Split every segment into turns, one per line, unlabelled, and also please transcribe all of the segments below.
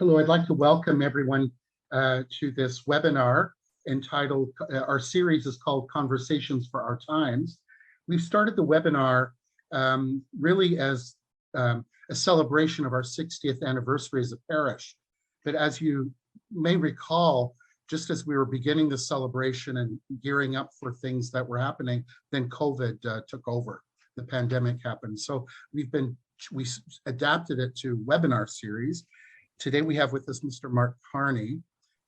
Hello, I'd like to welcome everyone to this webinar entitled, our series is called Conversations for Our Times. We've started the webinar really as a celebration of our 60th anniversary as a parish. But as you may recall, just as we were beginning the celebration and gearing up for things that were happening, then COVID took over. The pandemic happened. So we adapted it to webinar series. Today we have with us Mr. Mark Carney.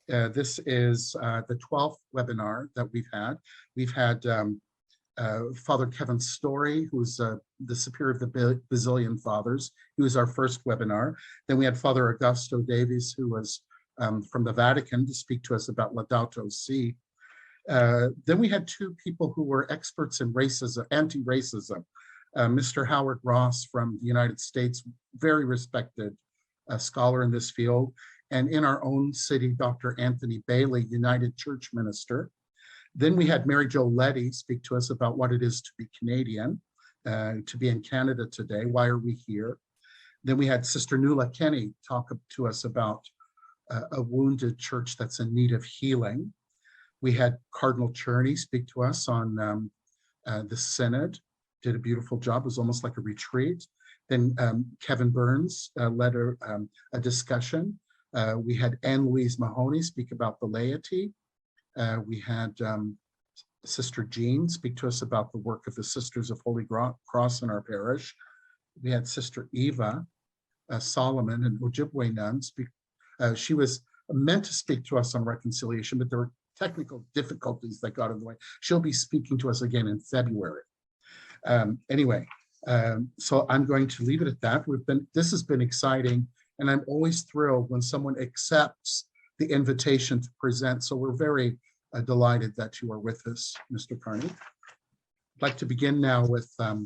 This is the 12th webinar that we've had. We've had Father Kevin Story, who's the Superior of the Basilian Fathers. He was our first webinar. Then we had Father Augusto Davies, who was from the Vatican, to speak to us about Laudato Si. Then we had two people who were experts in racism, anti-racism. Mr. Howard Ross from the United States, very respected scholar in this field, and in our own city, Dr. Anthony Bailey, United Church minister. Then we had Mary Jo Letty speak to us about what it is to be Canadian, to be in Canada today. Why are we here? Then we had Sister Nuala Kenny talk to us about a wounded church that's in need of healing. We had Cardinal Cherney speak to us on the Synod, did a beautiful job. It was almost like a retreat. Then Kevin Burns led a discussion. We had Anne-Louise Mahoney speak about the laity. We had Sister Jean speak to us about the work of the Sisters of Holy Cross in our parish. We had Sister Eva Solomon, an Ojibwe nun, speak. She was meant to speak to us on reconciliation, but there were technical difficulties that got in the way. She'll be speaking to us again in February. So I'm going to leave it at that. This has been exciting, and I'm always thrilled when someone accepts the invitation to present. So we're very delighted that you are with us, Mr. Carney. I'd like to begin now with a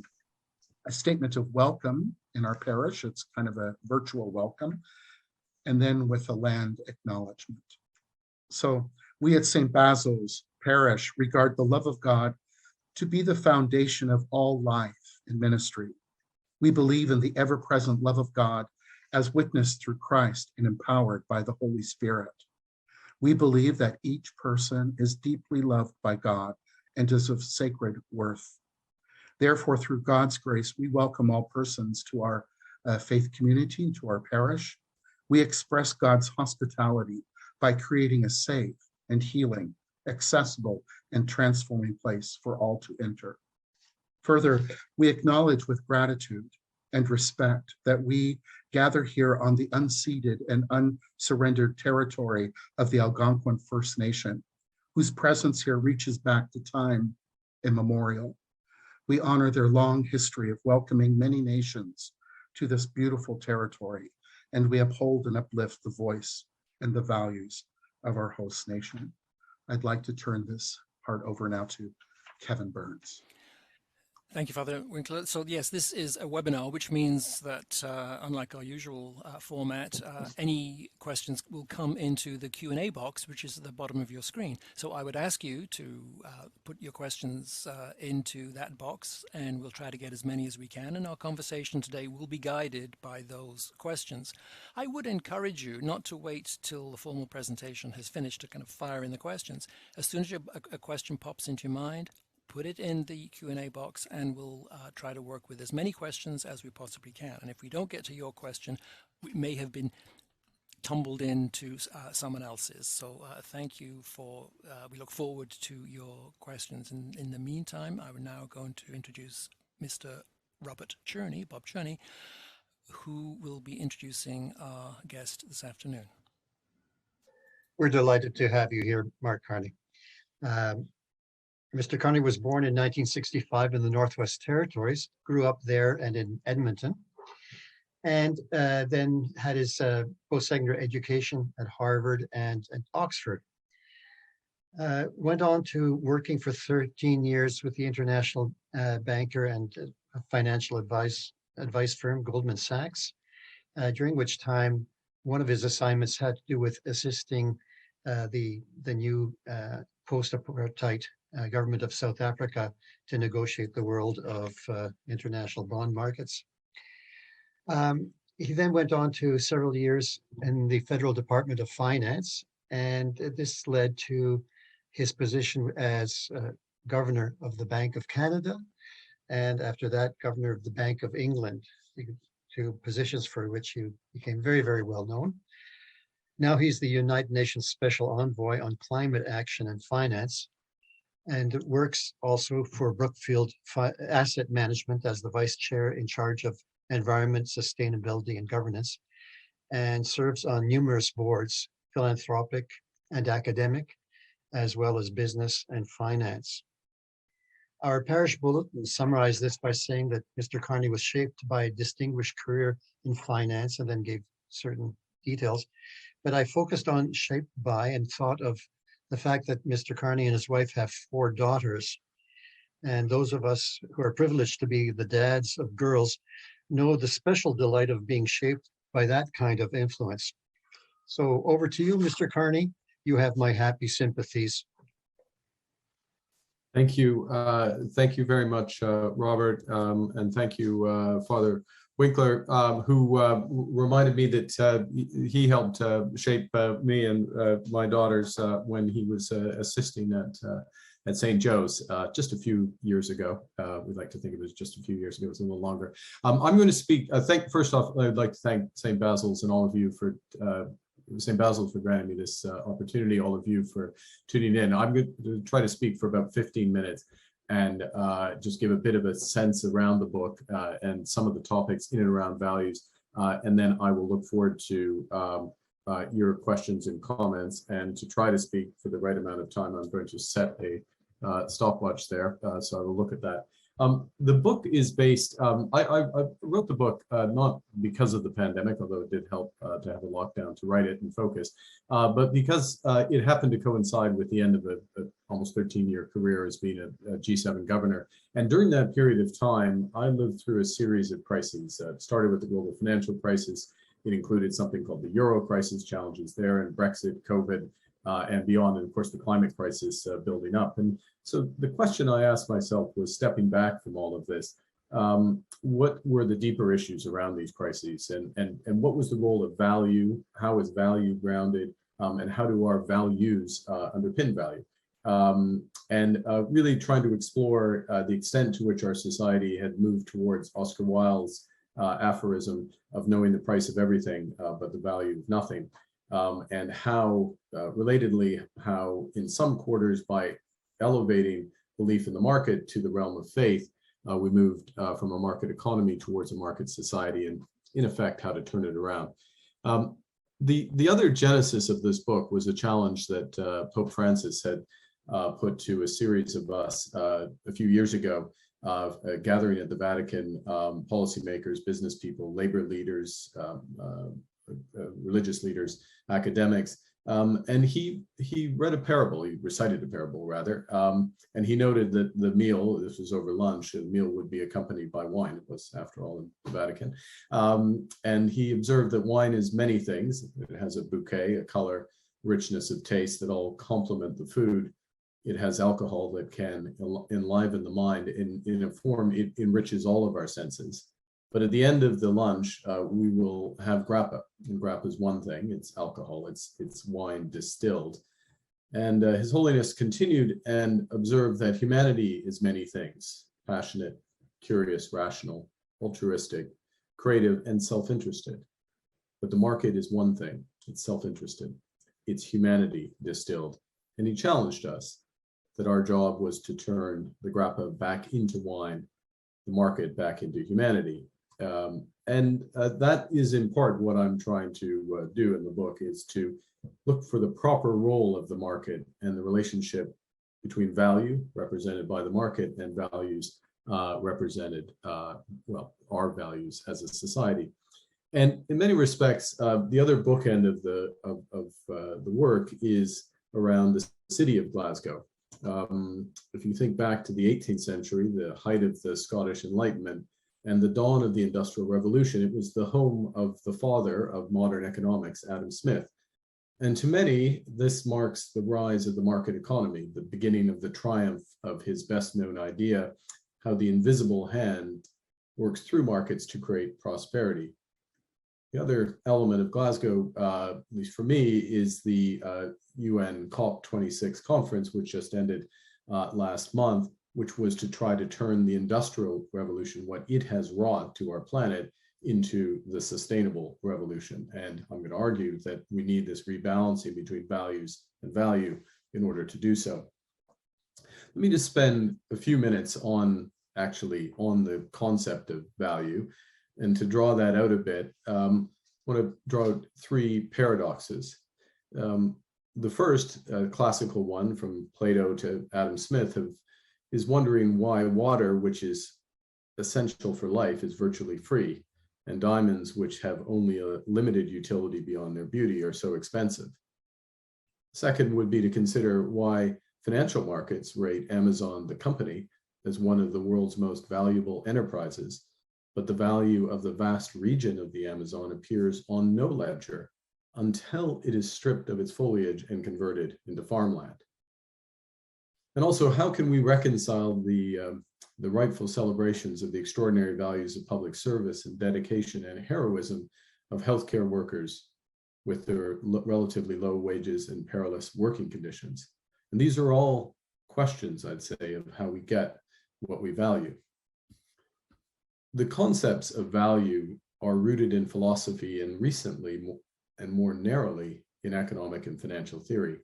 statement of welcome in our parish. It's kind of a virtual welcome, and then with a land acknowledgement. So we at St. Basil's Parish regard the love of God to be the foundation of all life and ministry. We believe in the ever-present love of God as witnessed through Christ and empowered by the Holy Spirit. We believe that each person is deeply loved by God and is of sacred worth. Therefore, through God's grace, we welcome all persons to our faith community and to our parish. We express God's hospitality by creating a safe and healing, accessible and transforming place for all to enter. Further, we acknowledge with gratitude and respect that we gather here on the unceded and unsurrendered territory of the Algonquin First Nation, whose presence here reaches back to time immemorial. We honor their long history of welcoming many nations to this beautiful territory, and we uphold and uplift the voice and the values of our host nation. I'd like to turn this part over now to Kevin Burns.
Thank you, Father Winkler. So yes, this is a webinar, which means that unlike our usual format, any questions will come into the Q&A box, which is at the bottom of your screen. So I would ask you to put your questions into that box, and we'll try to get as many as we can. And our conversation today will be guided by those questions. I would encourage you not to wait till the formal presentation has finished to kind of fire in the questions. As soon as a question pops into your mind, put it in the Q&A box, and we'll try to work with as many questions as we possibly can. And if we don't get to your question, we may have been tumbled into someone else's. So thank you for, we look forward to your questions. And in the meantime, I'm now going to introduce Mr. Bob Cherney, who will be introducing our guest this afternoon.
We're delighted to have you here, Mark Carney. Mr. Carney was born in 1965 in the Northwest Territories, grew up there and in Edmonton, and then had his post-secondary education at Harvard and at Oxford. Went on to working for 13 years with the international banker and financial advice firm, Goldman Sachs, during which time one of his assignments had to do with assisting the new post-apartheid government of South Africa to negotiate the world of international bond markets. He then went on to several years in the Federal Department of Finance, and this led to his position as governor of the Bank of Canada, and after that, governor of the Bank of England, two positions for which he became very, very well known. Now he's the United Nations Special Envoy on Climate Action and Finance, and works also for Brookfield Asset Management as the vice chair in charge of environment, sustainability, and governance, and serves on numerous boards, philanthropic and academic, as well as business and finance. Our parish bulletin summarized this by saying that Mr. Carney was shaped by a distinguished career in finance, and then gave certain details. But I focused on shaped by and thought of the fact that Mr. Carney and his wife have 4 daughters. And those of us who are privileged to be the dads of girls know the special delight of being shaped by that kind of influence. So over to you, Mr. Carney. You have my happy sympathies.
Thank you. Thank you very much, Robert. And thank you, Father Winkler, who reminded me that he helped shape me and my daughters when he was assisting at St. Joe's just a few years ago. We'd like to think it was just a few years ago. It was a little longer. I'm going to speak. First off, I'd like to thank St. Basil's and all of you for St. Basil for granting me this opportunity, all of you for tuning in. I'm going to try to speak for about 15 minutes and just give a bit of a sense around the book and some of the topics in and around values. And then I will look forward to your questions and comments, and to try to speak for the right amount of time. I'm going to set a stopwatch there, so I will look at that. The book is based, I wrote the book not because of the pandemic, although it did help to have a lockdown to write it and focus, but because it happened to coincide with the end of a almost 13-year career as being a G7 governor. And during that period of time, I lived through a series of crises. It started with the global financial crisis. It included something called the Euro crisis, challenges there, and Brexit, COVID, and beyond, and of course the climate crisis building up. And so the question I asked myself was, stepping back from all of this, what were the deeper issues around these crises, and what was the role of value? How is value grounded, and how do our values underpin value? And really trying to explore the extent to which our society had moved towards Oscar Wilde's aphorism of knowing the price of everything, but the value of nothing. And how, relatedly, how in some quarters, by elevating belief in the market to the realm of faith, we moved from a market economy towards a market society, and in effect, how to turn it around. The other genesis of this book was a challenge that Pope Francis had put to a series of us a few years ago, gathering at the Vatican, policymakers, business people, labor leaders, religious leaders, academics, and he read a parable. He recited a parable, rather, and he noted that the meal, this was over lunch, the meal would be accompanied by wine. It was, after all, in the Vatican, and he observed that wine is many things. It has a bouquet, a color, richness of taste that all complement the food. It has alcohol that can enliven the mind in a form it enriches all of our senses. But at the end of the lunch, we will have grappa. And grappa is one thing, it's alcohol, it's wine distilled. And His Holiness continued and observed that humanity is many things: passionate, curious, rational, altruistic, creative, and self-interested. But the market is one thing, it's self-interested. It's humanity distilled. And he challenged us that our job was to turn the grappa back into wine, the market back into humanity. That is in part what I'm trying to do in the book, is to look for the proper role of the market and the relationship between value, represented by the market, and values represented, well, our values as a society. And in many respects, the other bookend of the work is around the city of Glasgow. If you think back to the 18th century, the height of the Scottish Enlightenment, and the dawn of the Industrial Revolution, it was the home of the father of modern economics, Adam Smith. And to many, this marks the rise of the market economy, the beginning of the triumph of his best known idea, how the invisible hand works through markets to create prosperity. The other element of Glasgow, at least for me, is the UN COP26 conference, which just ended last month, which was to try to turn the industrial revolution, what it has wrought to our planet, into the sustainable revolution. And I'm going to argue that we need this rebalancing between values and value in order to do so. Let me just spend a few minutes on the concept of value. And to draw that out a bit, I want to draw out three paradoxes. The first, classical one from Plato to Adam Smith, is wondering why water, which is essential for life, is virtually free, and diamonds, which have only a limited utility beyond their beauty, are so expensive. Second would be to consider why financial markets rate Amazon, the company, as one of the world's most valuable enterprises, but the value of the vast region of the Amazon appears on no ledger until it is stripped of its foliage and converted into farmland. And also, how can we reconcile the rightful celebrations of the extraordinary values of public service and dedication and heroism of healthcare workers with their relatively low wages and perilous working conditions? And these are all questions, I'd say, of how we get what we value. The concepts of value are rooted in philosophy and recently, and more narrowly, in economic and financial theory.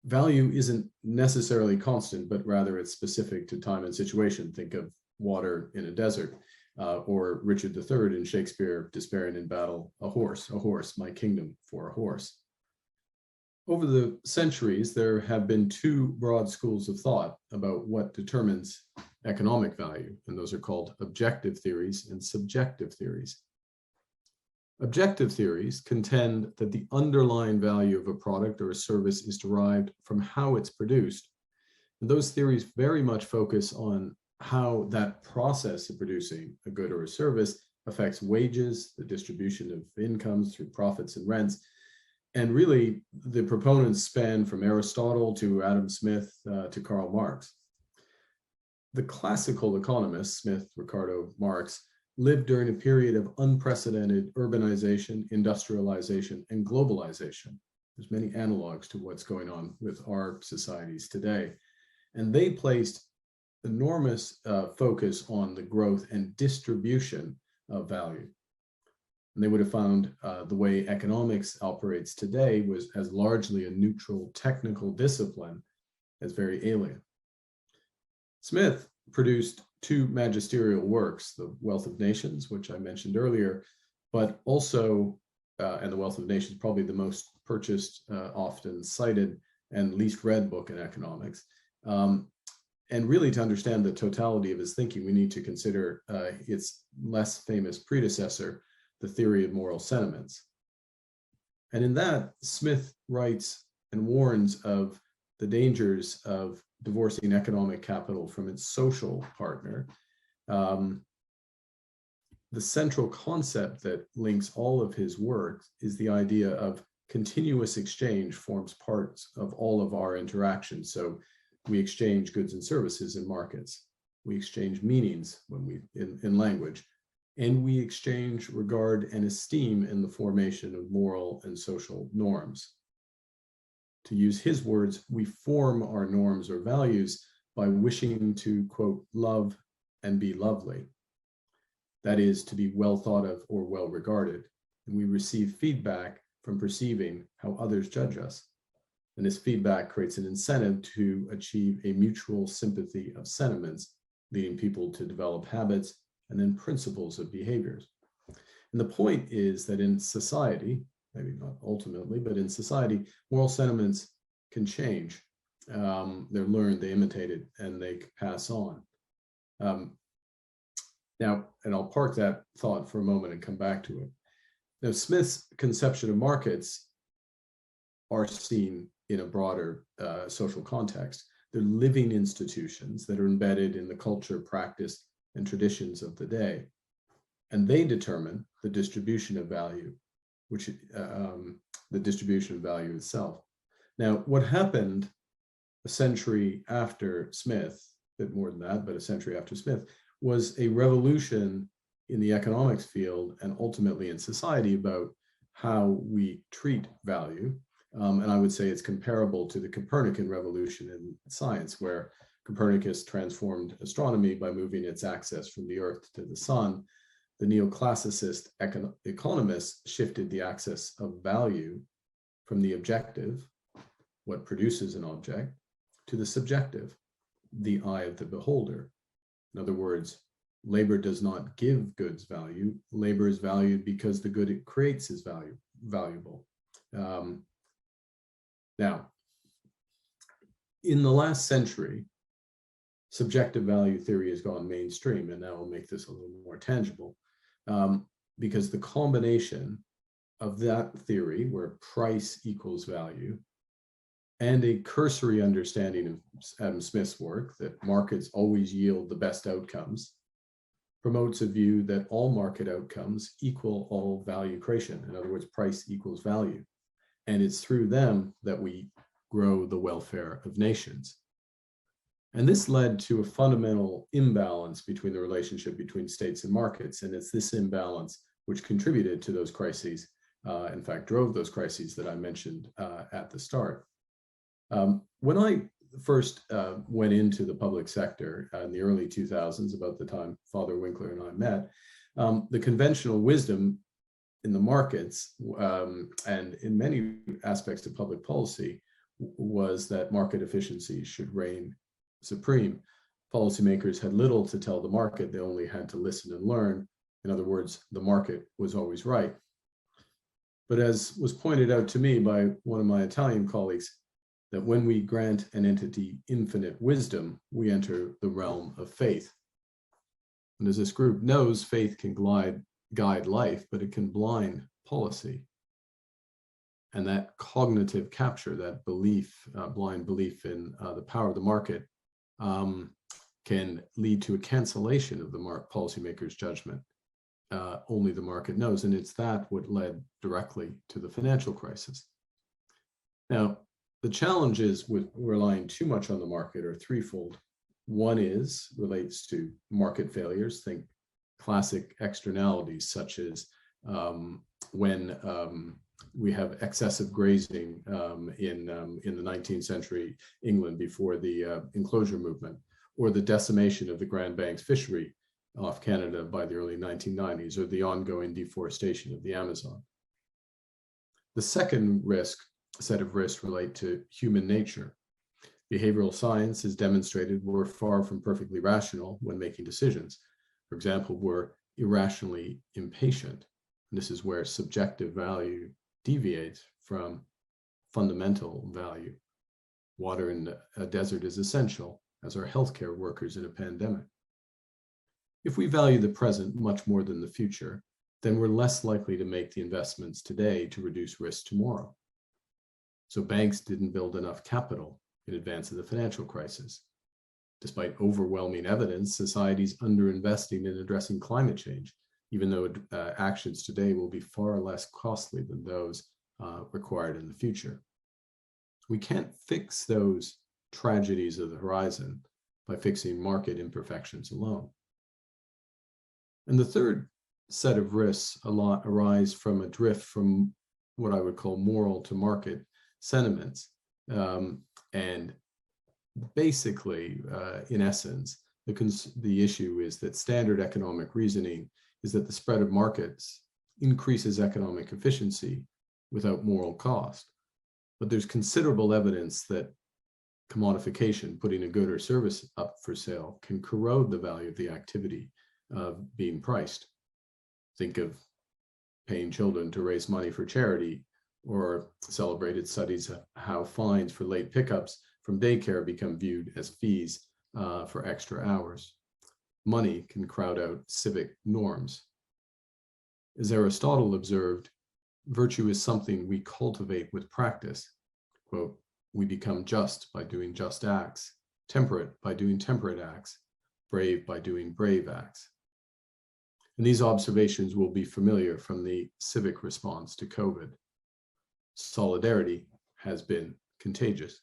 Value isn't necessarily constant, but rather it's specific to time and situation. Think of water in a desert, or Richard III in Shakespeare despairing in battle, a horse, my kingdom for a horse. Over the centuries, there have been two broad schools of thought about what determines economic value, and those are called objective theories and subjective theories. Objective theories contend that the underlying value of a product or a service is derived from how it's produced. And those theories very much focus on how that process of producing a good or a service affects wages, the distribution of incomes through profits and rents. And really, the proponents span from Aristotle to Adam Smith to Karl Marx. The classical economists, Smith, Ricardo, Marx, lived during a period of unprecedented urbanization, industrialization, and globalization. There's many analogs to what's going on with our societies today. And they placed enormous focus on the growth and distribution of value. And they would have found the way economics operates today was as largely a neutral technical discipline as very alien. Smith produced two magisterial works, The Wealth of Nations, which I mentioned earlier, but also, and The Wealth of Nations, probably the most purchased, often cited, and least read book in economics. And really, to understand the totality of his thinking, we need to consider its less famous predecessor, The Theory of Moral Sentiments. And in that, Smith writes and warns of the dangers of divorcing economic capital from its social partner. The central concept that links all of his work is the idea of continuous exchange forms parts of all of our interactions. So we exchange goods and services in markets. We exchange meanings when we in language, and we exchange regard and esteem in the formation of moral and social norms. To use his words, we form our norms or values by wishing to, quote, love and be lovely. That is, to be well thought of or well regarded. And we receive feedback from perceiving how others judge us. And this feedback creates an incentive to achieve a mutual sympathy of sentiments, leading people to develop habits and then principles of behaviors. And the point is that in society, maybe not ultimately, but in society, moral sentiments can change. They're learned, they imitated, and they pass on. Now, and I'll park that thought for a moment and come back to it. Now, Smith's conception of markets are seen in a broader social context. They're living institutions that are embedded in the culture, practice, and traditions of the day. And they determine the distribution of value, which the distribution of value itself. Now, what happened a century after Smith, a bit more than that, but a century after Smith, was a revolution in the economics field and ultimately in society about how we treat value. And I would say it's comparable to the Copernican revolution in science, where Copernicus transformed astronomy by moving its axis from the Earth to the sun. The neoclassicist economists shifted the axis of value from the objective, what produces an object, to the subjective, the eye of the beholder. In other words, labor does not give goods value. Labor is valued because the good it creates is valuable. Now, in the last century, subjective value theory has gone mainstream, and now I'll make this a little more tangible, because the combination of that theory, where price equals value, and a cursory understanding of Adam Smith's work that markets always yield the best outcomes, promotes a view that all market outcomes equal all value creation. In other words, price equals value. And it's through them that we grow the welfare of nations. And this led to a fundamental imbalance between the relationship between states and markets. And it's this imbalance which contributed to those crises, in fact, drove those crises that I mentioned at the start. When I first went into the public sector in the early 2000s, about the time Father Winkler and I met, the conventional wisdom in the markets and in many aspects of public policy was that market efficiency should reign supreme. Policymakers had little to tell the market, they only had to listen and learn. In other words, the market was always right. But as was pointed out to me by one of my Italian colleagues, that when we grant an entity infinite wisdom, we enter the realm of faith. And as this group knows, faith can guide life, but it can blind policy. And that cognitive capture, that belief, blind belief in the power of the market, can lead to a cancellation of the policymaker's judgment. Only the market knows, and it's that what led directly to the financial crisis. Now, the challenges with relying too much on the market are threefold. One relates to market failures. Think classic externalities, such as when we have excessive grazing in the 19th century England before the enclosure movement, or the decimation of the Grand Banks fishery off Canada by the early 1990s, or the ongoing deforestation of the Amazon. The second set of risks relate to human nature. Behavioral science has demonstrated we're far from perfectly rational when making decisions. For example, we're irrationally impatient. And this is where subjective value deviates from fundamental value. Water in a desert is essential, as are healthcare workers in a pandemic. If we value the present much more than the future, then we're less likely to make the investments today to reduce risk tomorrow. So banks didn't build enough capital in advance of the financial crisis. Despite overwhelming evidence, society's underinvesting in addressing climate change, even though actions today will be far less costly than those required in the future. We can't fix those tragedies of the horizon by fixing market imperfections alone. And the third set of risks arise from a drift from what I would call moral to market sentiments. And basically, in essence, the issue is that standard economic reasoning is that the spread of markets increases economic efficiency without moral cost. But there's considerable evidence that commodification, putting a good or service up for sale, can corrode the value of the activity being priced. Think of paying children to raise money for charity, or celebrated studies of how fines for late pickups from daycare become viewed as fees for extra hours. Money can crowd out civic norms. As Aristotle observed, virtue is something we cultivate with practice. Quote, we become just by doing just acts, temperate by doing temperate acts, brave by doing brave acts. And these observations will be familiar from the civic response to COVID. Solidarity has been contagious.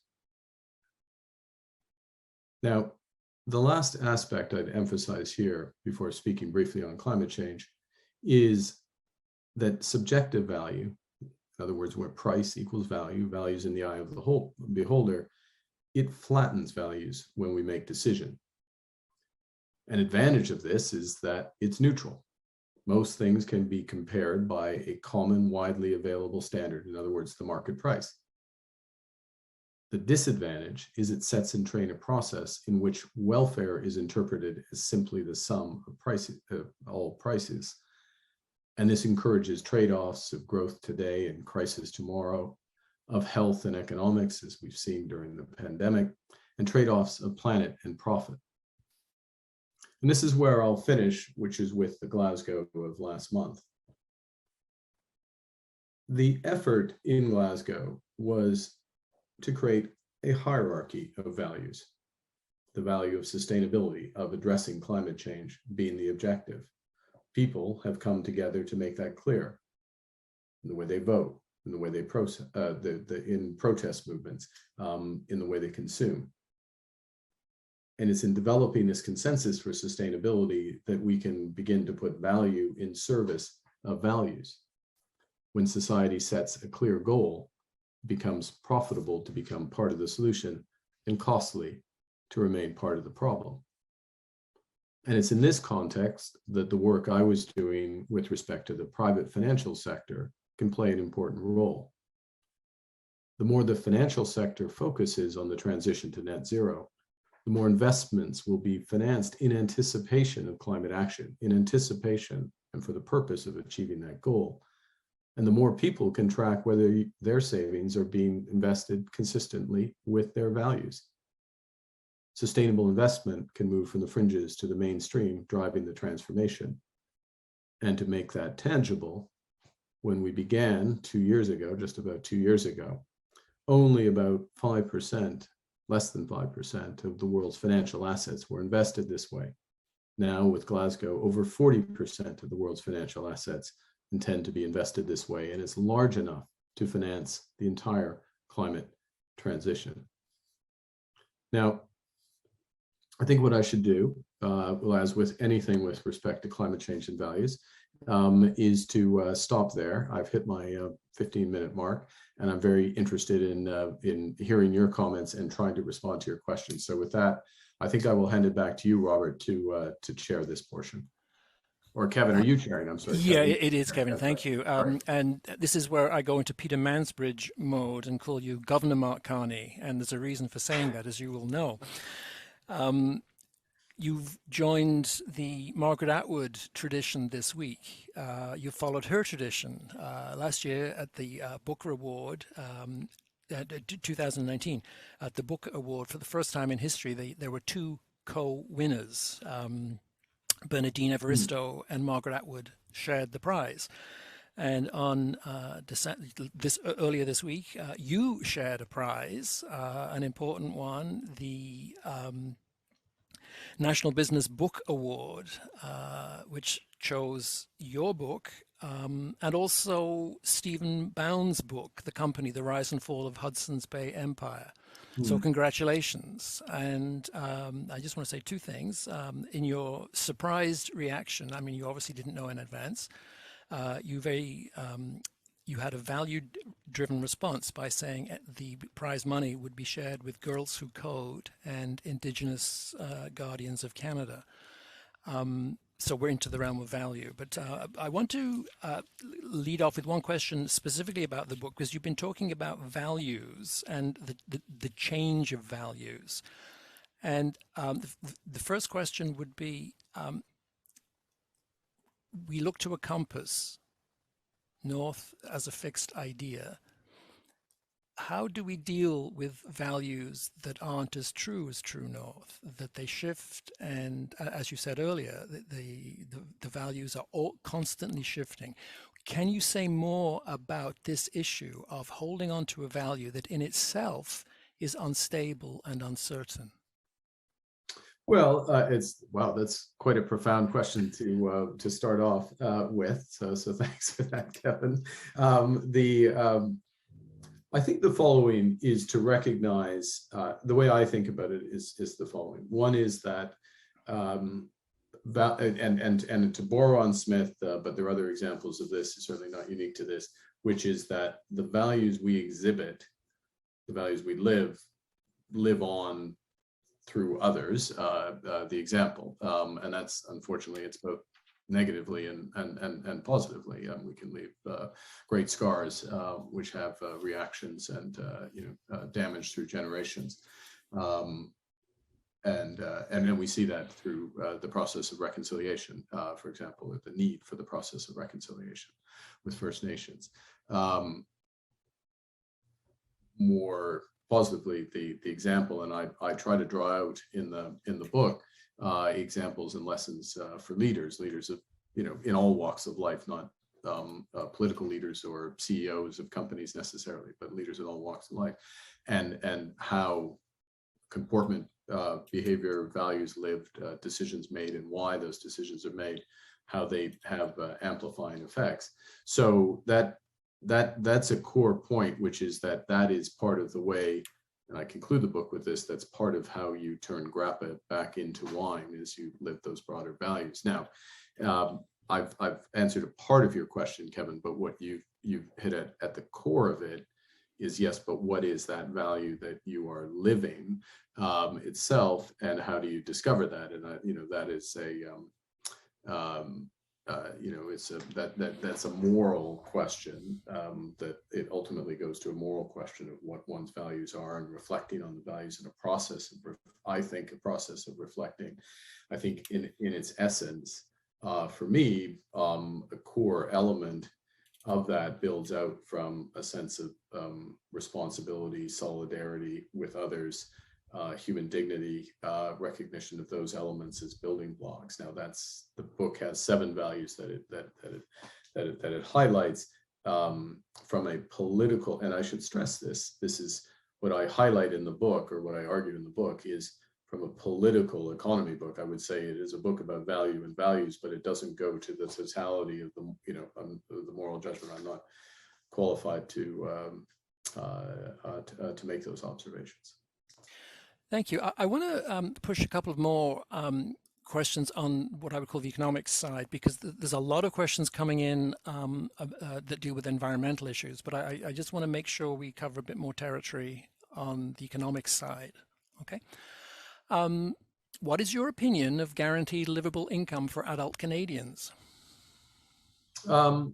Now, The last aspect I'd emphasize here before speaking briefly on climate change is that subjective value, in other words, where price equals value, values in the eye of the whole beholder, it flattens values when we make decision. An advantage of this is that it's neutral. Most things can be compared by a common, widely available standard, in other words, the market price. The disadvantage is it sets in train a process in which welfare is interpreted as simply the sum of prices, all prices. And this encourages trade-offs of growth today and crisis tomorrow, of health and economics, as we've seen during the pandemic, and trade-offs of planet and profit. And this is where I'll finish, which is with the Glasgow of last month. The effort in Glasgow was to create a hierarchy of values, the value of sustainability, of addressing climate change being the objective. People have come together to make that clear in the way they vote, in the way they in protest movements, in the way they consume. And it's in developing this consensus for sustainability that we can begin to put value in service of values. When society sets a clear goal, it becomes profitable to become part of the solution and costly to remain part of the problem. And it's in this context that the work I was doing with respect to the private financial sector can play an important role. The more the financial sector focuses on the transition to net zero, the more investments will be financed in anticipation of climate action, in anticipation and for the purpose of achieving that goal. And the more people can track whether their savings are being invested consistently with their values. Sustainable investment can move from the fringes to the mainstream, driving the transformation. And to make that tangible, when we began 2 years ago, just about 2 years ago, only about 5%, less than 5% of the world's financial assets were invested this way. Now with Glasgow, over 40% of the world's financial assets intend to be invested this way, and it's large enough to finance the entire climate transition. Now, I think what I should do, as with anything with respect to climate change and values, is to stop there. I've hit my 15-minute mark, and I'm very interested in hearing your comments and trying to respond to your questions. So with that, I think I will hand it back to you, Robert, to chair this portion. Or Kevin, are you chairing? I'm sorry.
Yeah,
Kevin.
it is, Kevin. Thank you. And this is where I go into Peter Mansbridge mode and call you Governor Mark Carney. And there's a reason for saying that, as you will know. You've joined the Margaret Atwood tradition this week. You followed her tradition last year at the Booker Award, 2019. At the Booker Award, for the first time in history, there were two co-winners. Bernardine Evaristo and Margaret Atwood shared the prize. And on earlier this week, you shared a prize, an important one, the National Business Book Award, which chose your book, and also Stephen Bound's book, The Company, The Rise and Fall of Hudson's Bay Empire. So congratulations. And I just want to say two things. In your surprised reaction, I mean, you obviously didn't know in advance, you had a value-driven response by saying the prize money would be shared with Girls Who Code and Indigenous Guardians of Canada. So we're into the realm of value. But I want to lead off with one question specifically about the book, because you've been talking about values and the change of values. And the first question would be, we look to a compass, north as a fixed idea. How do we deal with values that aren't as true north, that they shift? And as you said earlier, the values are all constantly shifting. Can you say more about this issue of holding on to a value that in itself is unstable and uncertain?
Well, that's quite a profound question to start off with. So thanks for that, Kevin. I think the following is to recognize, the way I think about it is the following. One is that, and to borrow on Smith, but there are other examples of this, it's certainly not unique to this, which is that the values we exhibit, the values we live on through others, the example. And that's, unfortunately, it's both negatively and positively. We can leave great scars, which have reactions and damage through generations. And then we see that through the process of reconciliation, for example, with the need for the process of reconciliation with First Nations. More positively, the example, and I try to draw out in the book examples and lessons for leaders of, in all walks of life, not political leaders or CEOs of companies necessarily, but leaders in all walks of life, and how comportment, behavior, values lived, decisions made, and why those decisions are made, how they have amplifying effects. So that's a core point, which is that is part of the way, and I conclude the book with this, that's part of how you turn grappa back into wine, is you live those broader values. Now, I've answered a part of your question, Kevin, but what you've hit at the core of it is, yes, but what is that value that you are living itself, and how do you discover that? And that is that's a moral question, that it ultimately goes to a moral question of what one's values are, and reflecting on the values in a process of, I think, a process of reflecting. I think in its essence, for me, a core element of that builds out from a sense of responsibility, solidarity with others, human dignity, recognition of those elements as building blocks. Now, the book has 7 values that it highlights from a political, and I should stress this is what I highlight in the book, or what I argued in the book, is from a political economy book. I would say it is a book about value and values, but it doesn't go to the totality of the moral judgment. I'm not qualified to make those observations.
Thank you. I want to push a couple of more questions on what I would call the economics side, because there's a lot of questions coming in that deal with environmental issues, but I just want to make sure we cover a bit more territory on the economics side. Okay. What is your opinion of guaranteed livable income for adult Canadians?
I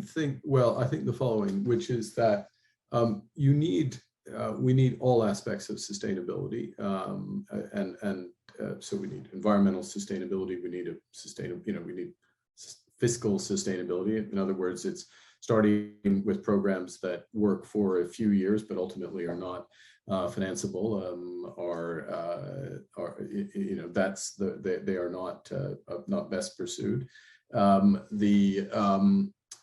think the following, which is that we need all aspects of sustainability, so we need environmental sustainability. We need we need fiscal sustainability. In other words, it's starting with programs that work for a few years, but ultimately are not financeable, they are not best pursued.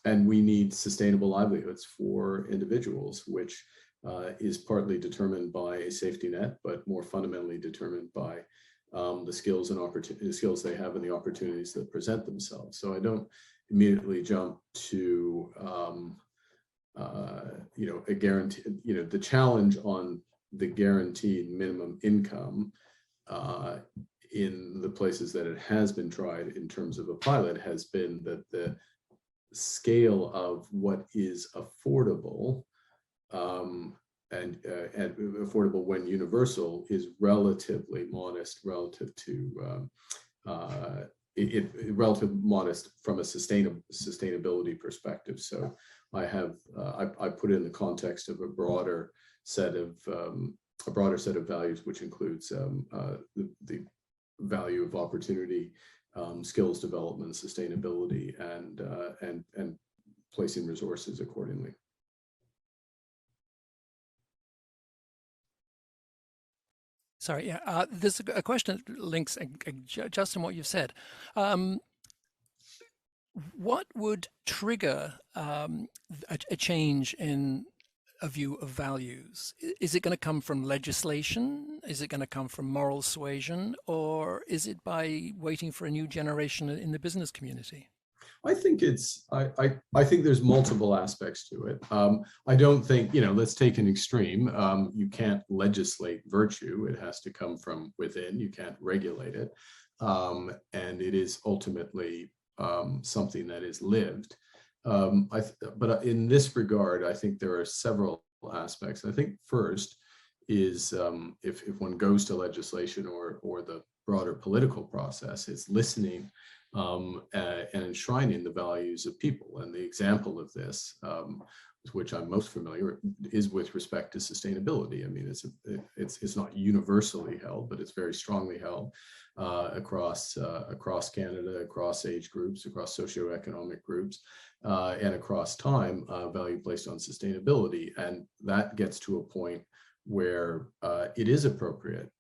And we need sustainable livelihoods for individuals, which is partly determined by a safety net, but more fundamentally determined by the skills they have and the opportunities that present themselves. So I don't immediately jump to a guarantee. The challenge on the guaranteed minimum income in the places that it has been tried in terms of a pilot has been that the scale of what is affordable and affordable when universal is relatively modest relative to relatively modest from a sustainability perspective. So I put it in the context of a broader set of values, which includes the value of opportunity, skills development, sustainability, and placing resources accordingly.
Sorry, yeah, there's a question that links just in what you've said. What would trigger a change in a view of values? Is it going to come from legislation? Is it going to come from moral suasion? Or is it by waiting for a new generation in the business community?
I think I think there's multiple aspects to it. I don't think, let's take an extreme. You can't legislate virtue. It has to come from within. You can't regulate it. And it is ultimately something that is lived. But in this regard, I think there are several aspects. I think first is if one goes to legislation or the broader political process, it's listening and enshrining the values of people. And the example of this, which I'm most familiar, is with respect to sustainability. I mean, it's not universally held, but it's very strongly held across Canada, across age groups, across socioeconomic groups, and across time, value placed on sustainability. And that gets to a point where it is appropriate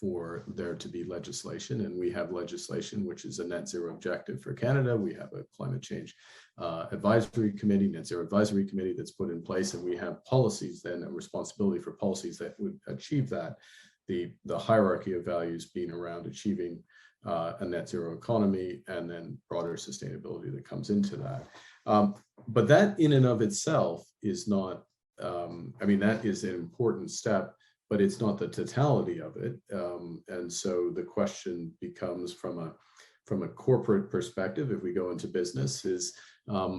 for there to be legislation. And we have legislation, which is a net zero objective for Canada. We have a climate change advisory committee, net zero advisory committee that's put in place. And we have policies then, a responsibility for policies that would achieve that. The hierarchy of values being around achieving a net zero economy and then broader sustainability that comes into that. But that in and of itself is not, I mean, that is an important step, but it's not the totality of it. And so the question becomes from a corporate perspective, if we go into business, is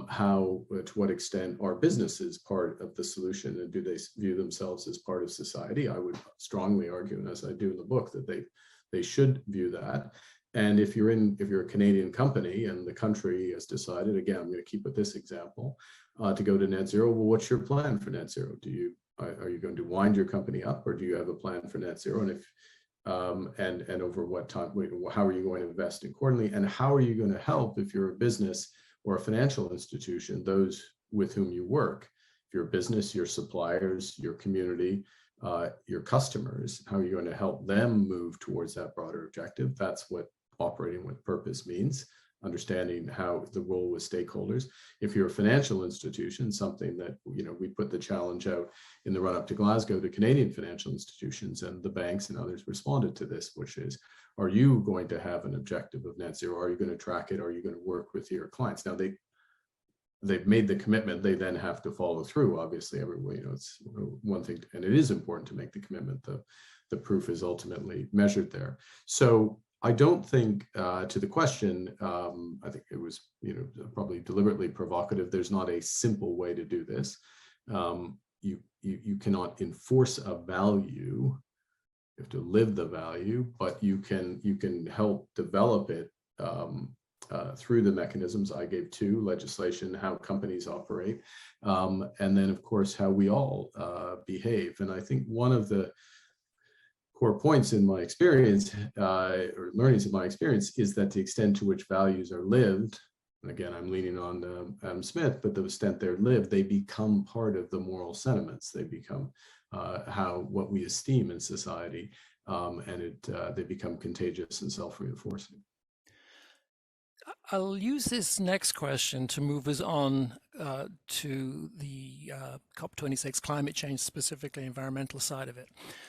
how, to what extent are businesses part of the solution, and do they view themselves as part of society? I would strongly argue, and as I do in the book, that they should view that. And if you're a Canadian company and the country has decided, again, I'm going to keep with this example, to go to net zero, well, what's your plan for net zero? Are you going to wind your company up, or do you have a plan for net zero? And if and over what time? How are you going to invest accordingly? And how are you going to help, if you're a business or a financial institution, those with whom you work? If you're a business, your suppliers, your community, your customers, how are you going to help them move towards that broader objective? That's what operating with purpose means, understanding how the role with stakeholders. If you're a financial institution, something that, we put the challenge out in the run up to Glasgow to Canadian financial institutions, and the banks and others responded to this, which is, are you going to have an objective of net zero? Are you going to track it? Are you going to work with your clients? Now they've made the commitment, they then have to follow through. Obviously, it's one thing, and it is important to make the commitment. The proof is ultimately measured there. So I don't think, to the question, I think it was, probably deliberately provocative. There's not a simple way to do this. You cannot enforce a value. You have to live the value, but you can help develop it through the mechanisms I gave to legislation, how companies operate, and then of course how we all behave. And I think one of the core points in my experience, or learnings in my experience, is that the extent to which values are lived, and again, I'm leaning on Adam Smith, but the extent they're lived, they become part of the moral sentiments. They become what we esteem in society, and they become contagious and self-reinforcing.
I'll use this next question to move us on to the COP26 climate change, specifically environmental side of it.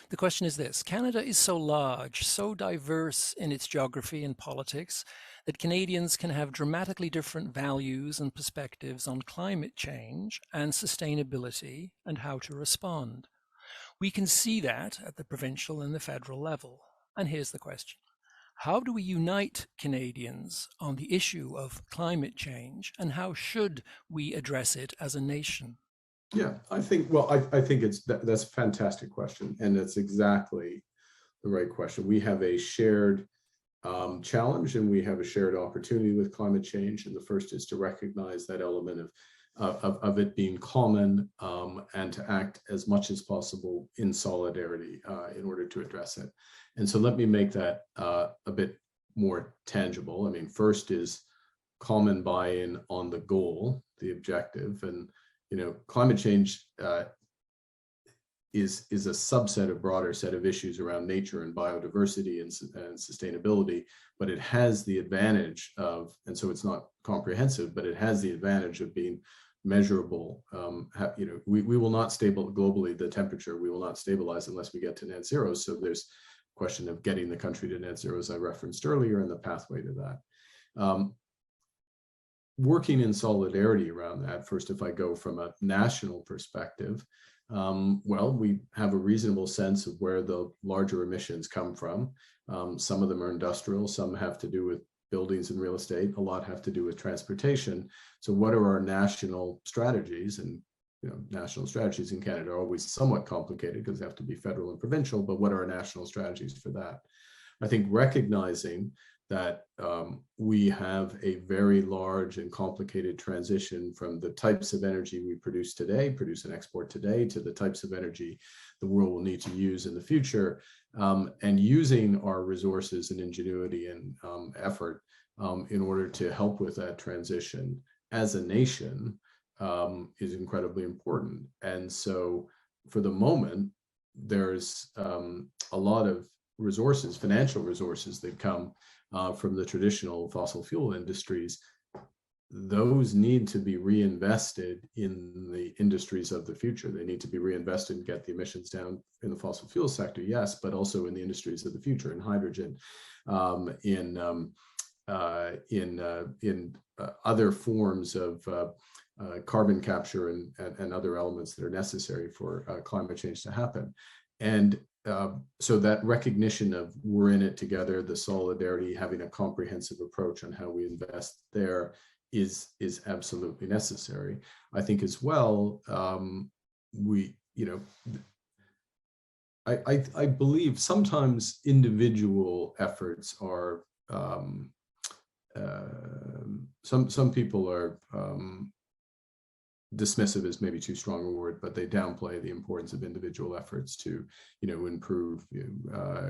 The question is this: Canada is so large, so diverse in its geography and politics, that Canadians can have dramatically different values and perspectives on climate change and sustainability and how to respond. We can see that at the provincial and the federal level. And here's the question: how do we unite Canadians on the issue of climate change, and how should we address it as a nation?
Yeah, I think that's a fantastic question, and that's exactly the right question. We have a shared challenge, and we have a shared opportunity with climate change. And the first is to recognize that element of it being common, and to act as much as possible in solidarity in order to address it. And so let me make that a bit more tangible. I mean, first is common buy-in on the goal, the objective. And, climate change is a subset, a broader set of issues around nature and biodiversity and sustainability, but it has the advantage of, and so it's not comprehensive, but it has the advantage of being measurable. We will not globally, the temperature, we will not stabilize unless we get to net zero. So there's a question of getting the country to net zero, as I referenced earlier, and the pathway to that. working in solidarity around that. First, if I go from a national perspective, well, we have a reasonable sense of where the larger emissions come from. Some of them are industrial, some have to do with buildings and real estate, a lot have to do with transportation. So what are our national strategies? And national strategies in Canada are always somewhat complicated because they have to be federal and provincial, but what are our national strategies for that? I think recognizing that we have a very large and complicated transition from the types of energy we produce today, produce and export today, to the types of energy the world will need to use in the future, and using our resources and ingenuity and effort in order to help with that transition as a nation is incredibly important. And so for the moment, there's a lot of resources, financial resources that come from the traditional fossil fuel industries. Those need to be reinvested in the industries of the future. They need to be reinvested and get the emissions down in the fossil fuel sector, yes, but also in the industries of the future, in hydrogen, in other forms of carbon capture and other elements that are necessary for climate change to happen. And so that recognition of we're in it together, the solidarity, having a comprehensive approach on how we invest there is absolutely necessary. I think as well, I believe sometimes individual efforts are, some people are, dismissive is maybe too strong a word, but they downplay the importance of individual efforts to, improve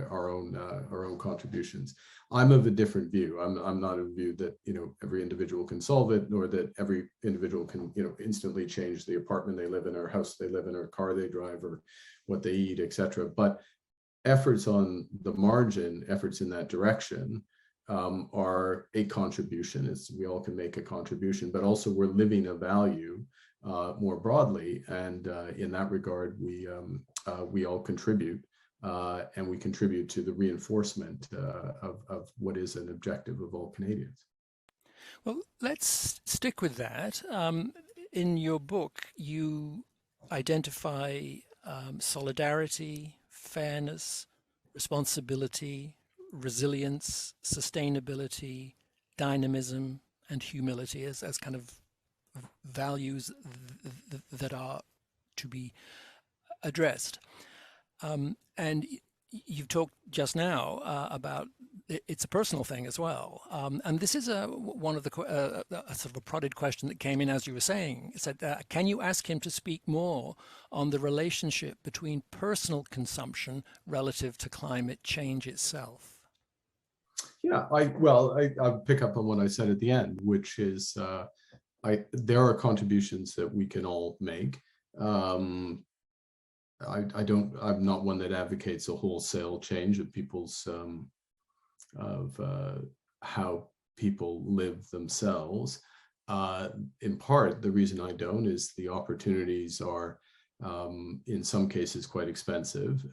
our own contributions. I'm of a different view. I'm not of a view that every individual can solve it, nor that every individual can instantly change the apartment they live in, or house they live in, or car they drive, or what they eat, etc. But efforts on the margin, efforts in that direction, are a contribution. We all can make a contribution, but also we're living a value more broadly, and in that regard, we all contribute, and we contribute to the reinforcement of what is an objective of all Canadians.
Well, let's stick with that. In your book, you identify solidarity, fairness, responsibility, resilience, sustainability, dynamism, and humility as kind of values that are to be addressed. And you've talked just now about it's a personal thing as well. And this is one of the sort of a prodded question that came in as you were saying. It said, can you ask him to speak more on the relationship between personal consumption relative to climate change itself?
Yeah, I'll pick up on what I said at the end, which is there are contributions that we can all make. I'm not one that advocates a wholesale change of people's how people live themselves. In part, the reason I don't is the opportunities are in some cases quite expensive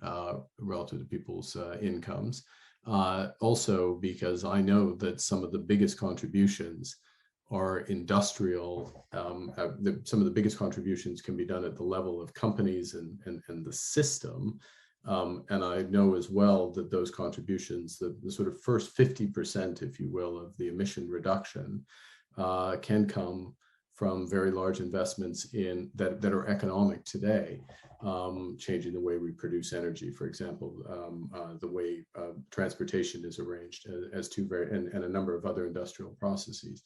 relative to people's incomes. Also because I know that some of the biggest contributions are industrial. Some of the biggest contributions can be done at the level of companies and the system. And I know as well that those contributions, the sort of first 50%, if you will, of the emission reduction can come from very large investments in that are economic today, changing the way we produce energy, for example, the way transportation is arranged as two and a number of other industrial processes.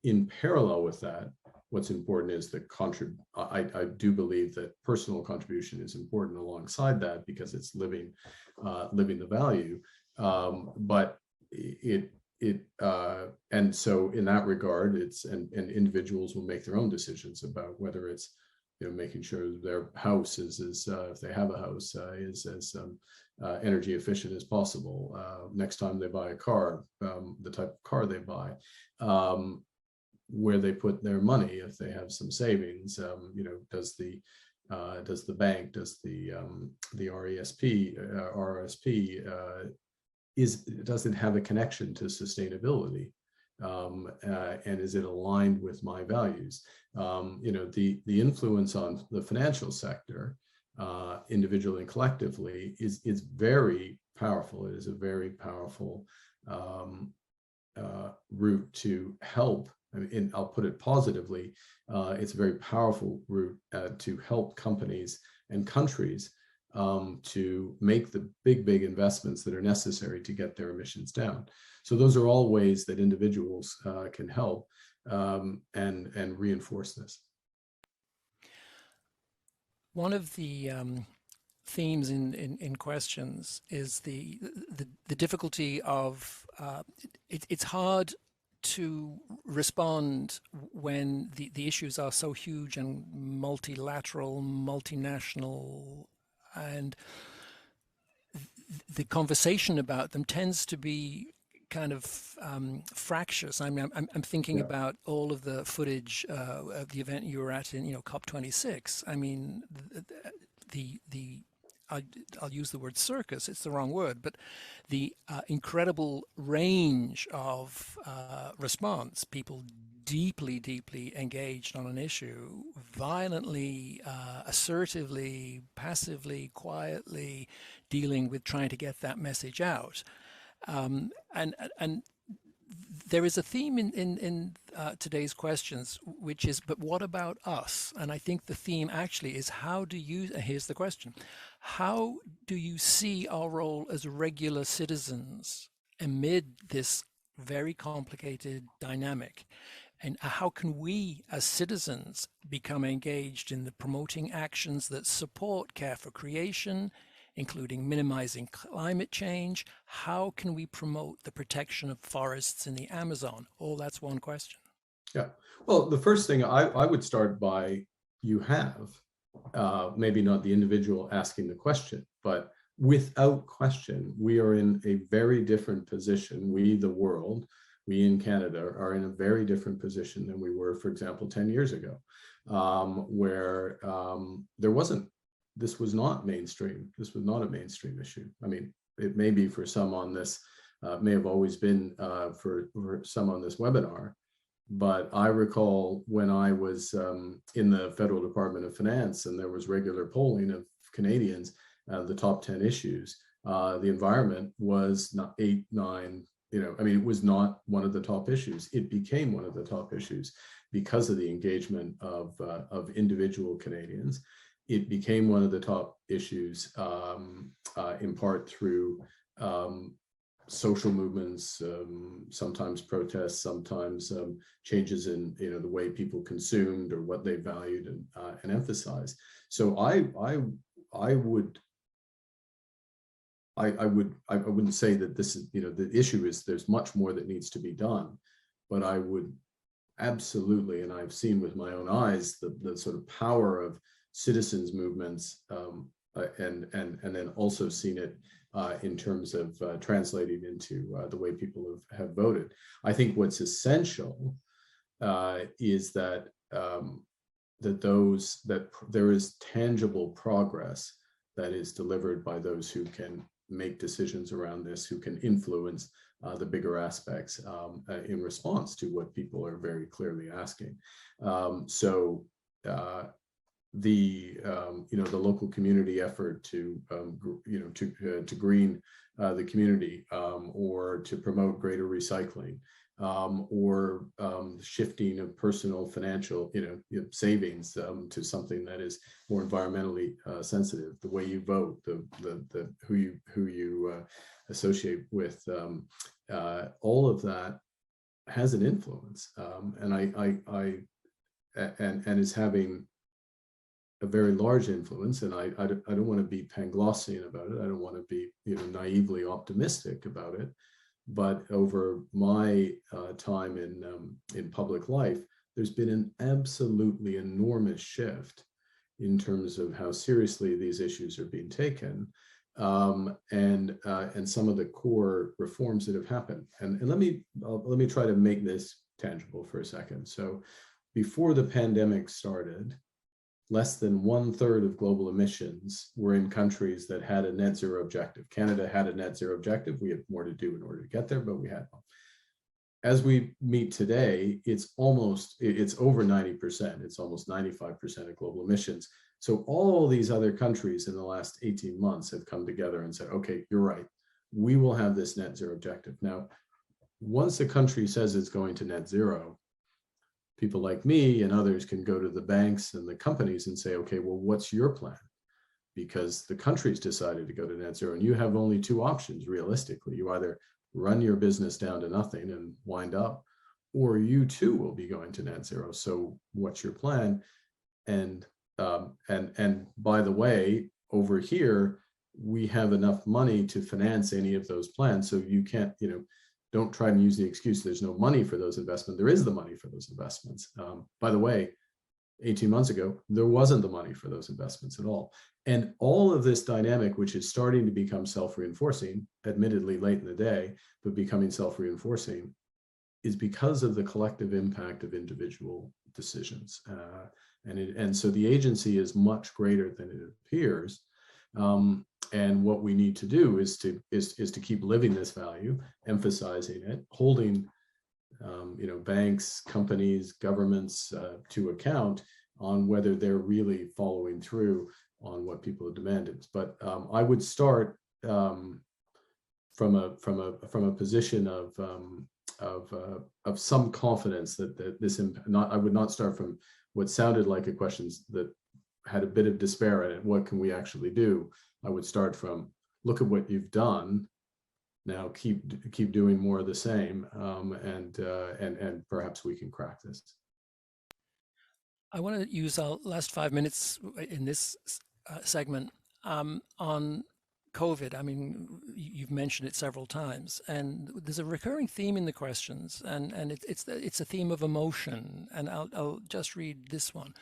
In parallel with that, what's important is I do believe that personal contribution is important alongside that because it's living the value. But and so in that regard, and individuals will make their own decisions about whether it's making sure their house is if they have a house is as energy efficient as possible. Next time they buy a car, the type of car they buy. Where they put their money, if they have some savings, does the bank, does the RSP does it have a connection to sustainability? and is it aligned with my values? The influence on the financial sector, individually and collectively, is very powerful. It is a very powerful route to help. And I'll put it positively, it's a very powerful route to help companies and countries to make the big investments that are necessary to get their emissions down. So those are all ways that individuals can help and reinforce this.
One of the themes in questions is the difficulty of it's hard to respond when the issues are so huge and multilateral, multinational, and the conversation about them tends to be kind of fractious. I'm thinking about all of the footage of the event you were at in COP26. I mean, I'll use the word circus, it's the wrong word, but the incredible range of response, people deeply engaged on an issue, violently, assertively, passively, quietly dealing with trying to get that message out. And there is a theme in today's questions, which is, but what about us? And I think the theme actually is, here's the question, how do you see our role as regular citizens amid this very complicated dynamic? And how can we as citizens become engaged in the promoting actions that support care for creation, including minimizing climate change? How can we promote the protection of forests in the Amazon? Oh, that's one question.
Yeah. Well, the first thing I would start by, you have, maybe not the individual asking the question, but without question, we are in a very different position. We, the world, we in Canada, are in a very different position than we were, for example, 10 years ago, where this was not mainstream. This was not a mainstream issue. I mean, it may be for some on this, may have always been for some on this webinar, but I recall when I was in the Federal Department of Finance and there was regular polling of Canadians, the top 10 issues, the environment was not 8, 9, it was not one of the top issues. It became one of the top issues because of the engagement of individual Canadians. It became one of the top issues in part through social movements, sometimes protests, sometimes changes in the way people consumed or what they valued and emphasized. So I wouldn't say that this is, the issue is there's much more that needs to be done, but I would absolutely, and I've seen with my own eyes the sort of power of citizens movements, and then also seen it in terms of translating into the way people have voted. I think what's essential is that there is tangible progress that is delivered by those who can make decisions around this, who can influence the bigger aspects in response to what people are very clearly asking. The local community effort to green the community, or to promote greater recycling, or shifting of personal financial savings to something that is more environmentally sensitive, the way you vote, who you associate with, all of that has an influence, and is having a very large influence. And I don't want to be Panglossian about it. I don't want to be naively optimistic about it. But over my time in public life, there's been an absolutely enormous shift in terms of how seriously these issues are being taken, and some of the core reforms that have happened. And let me try to make this tangible for a second. So before the pandemic started, less than 1/3 of global emissions were in countries that had a net zero objective. Canada had a net zero objective. We had more to do in order to get there, but we had one. as we meet today, it's over 90%. It's almost 95% of global emissions. So all these other countries in the last 18 months have come together and said, okay, you're right. We will have this net zero objective. Now, once a country says it's going to net zero, people like me and others can go to the banks and the companies and say, okay, well, what's your plan? Because the country's decided to go to net zero, and you have only two options realistically. You either run your business down to nothing and wind up, or you too will be going to net zero. So what's your plan? And by the way, over here, we have enough money to finance any of those plans. So you can't, don't try and use the excuse there's no money for those investments. There is the money for those investments. By the way, 18 months ago, there wasn't the money for those investments at all. And all of this dynamic, which is starting to become self-reinforcing, admittedly late in the day, but becoming self-reinforcing, is because of the collective impact of individual decisions. And so the agency is much greater than it appears. And what we need to do is to keep living this value, emphasizing it, holding banks, companies, governments to account on whether they're really following through on what people have demanded. But I would start from a position of some confidence that this I would not start from what sounded like a question that had a bit of despair in it. What can we actually do? I would start from, look at what you've done. Now keep doing more of the same, and perhaps we can crack this.
I want to use our last 5 minutes in this segment on COVID. I mean, you've mentioned it several times, and there's a recurring theme in the questions, and it's a theme of emotion. And I'll just read this one.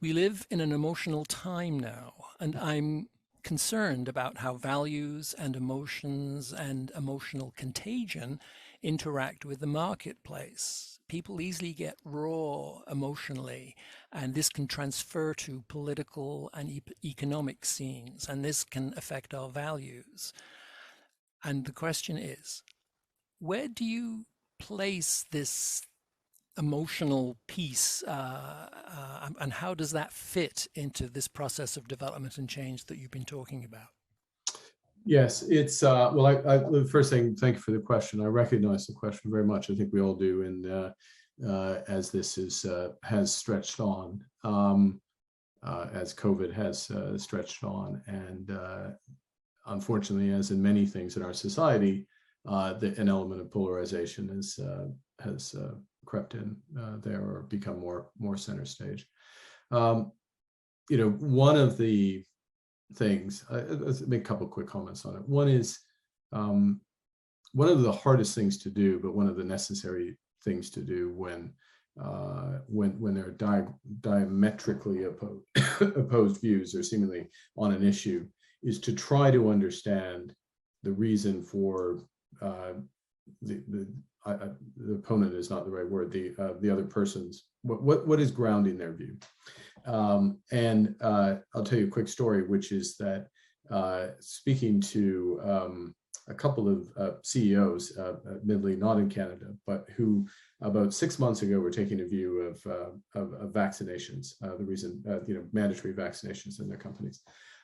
We live in an emotional time now, and I'm concerned about how values and emotions and emotional contagion interact with the marketplace. People easily get raw emotionally, and this can transfer to political and economic scenes, and this can affect our values. And the question is, where do you place this emotional piece, and how does that fit into this process of development and change that you've been talking about?
Yes, it's well. The first thing, thank you for the question. I recognize the question very much. I think we all do, and as this has stretched on, as COVID has stretched on, and unfortunately, as in many things in our society, an element of polarization has crept in there or become more center stage. One of the things, let's make a couple quick comments on it. One is one of the hardest things to do, but one of the necessary things to do when there are diametrically opposed views or seemingly on an issue, is to try to understand the reason for the opponent is not the right word, the other person's, what is grounding their view. And I'll tell you a quick story, which is that speaking to a couple of CEOs, admittedly not in Canada, but who about 6 months ago were taking a view of vaccinations, the reason, mandatory vaccinations in their companies.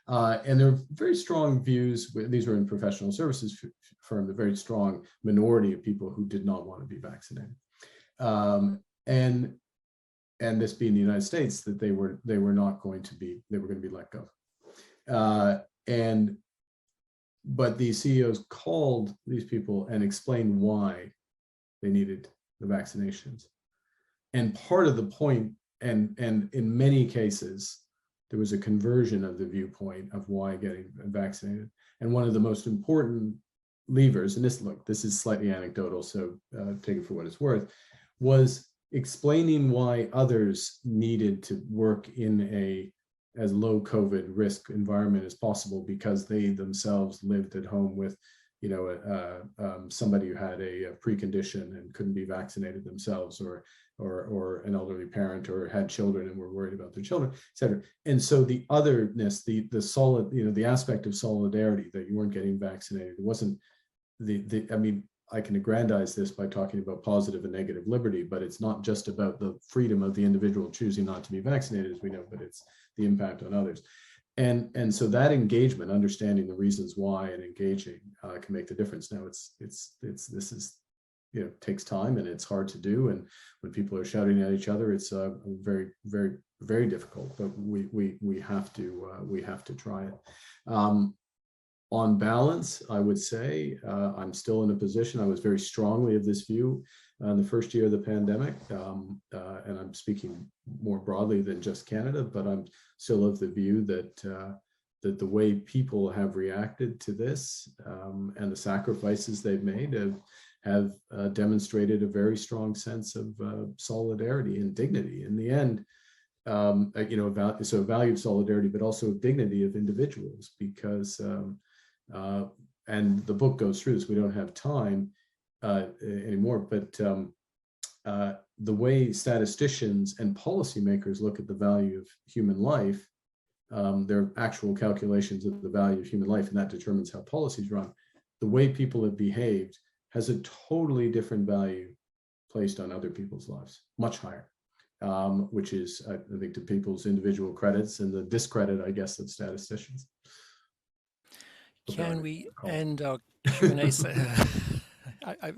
And there are very strong views. These were in professional services firm, a very strong minority of people who did not want to be vaccinated. And this being the United States, that they were going to be let go. But these CEOs called these people and explained why they needed the vaccinations. And part of the point, and in many cases, there was a conversion of the viewpoint of why getting vaccinated. And one of the most important levers, and this is slightly anecdotal, so take it for what it's worth, was explaining why others needed to work in a as low COVID risk environment as possible because they themselves lived at home with, somebody who had a precondition and couldn't be vaccinated themselves, or an elderly parent, or had children and were worried about their children, et cetera. And so the otherness, the solid, the aspect of solidarity that you weren't getting vaccinated, it wasn't I mean, I can aggrandize this by talking about positive and negative liberty, but it's not just about the freedom of the individual choosing not to be vaccinated, as we know, but it's the impact on others. And so that engagement, understanding the reasons why and engaging can make the difference. Now this is, you know, takes time and it's hard to do. And when people are shouting at each other, it's very, very, very difficult, but we have to try it. On balance, I would say I'm still in a position, I was very strongly of this view in the first year of the pandemic, and I'm speaking more broadly than just Canada, but I'm still of the view that that the way people have reacted to this and the sacrifices they've made have demonstrated a very strong sense of solidarity and dignity. In the end, you know, so a value of solidarity, but also dignity of individuals, because and the book goes through this. We don't have time anymore, but the way statisticians and policymakers look at the value of human life, their actual calculations of the value of human life, and that determines how policies run. The way people have behaved has a totally different value placed on other people's lives, much higher, which is, I think, to people's individual credits and the discredit, I guess, of statisticians.
Can we end our Q&A?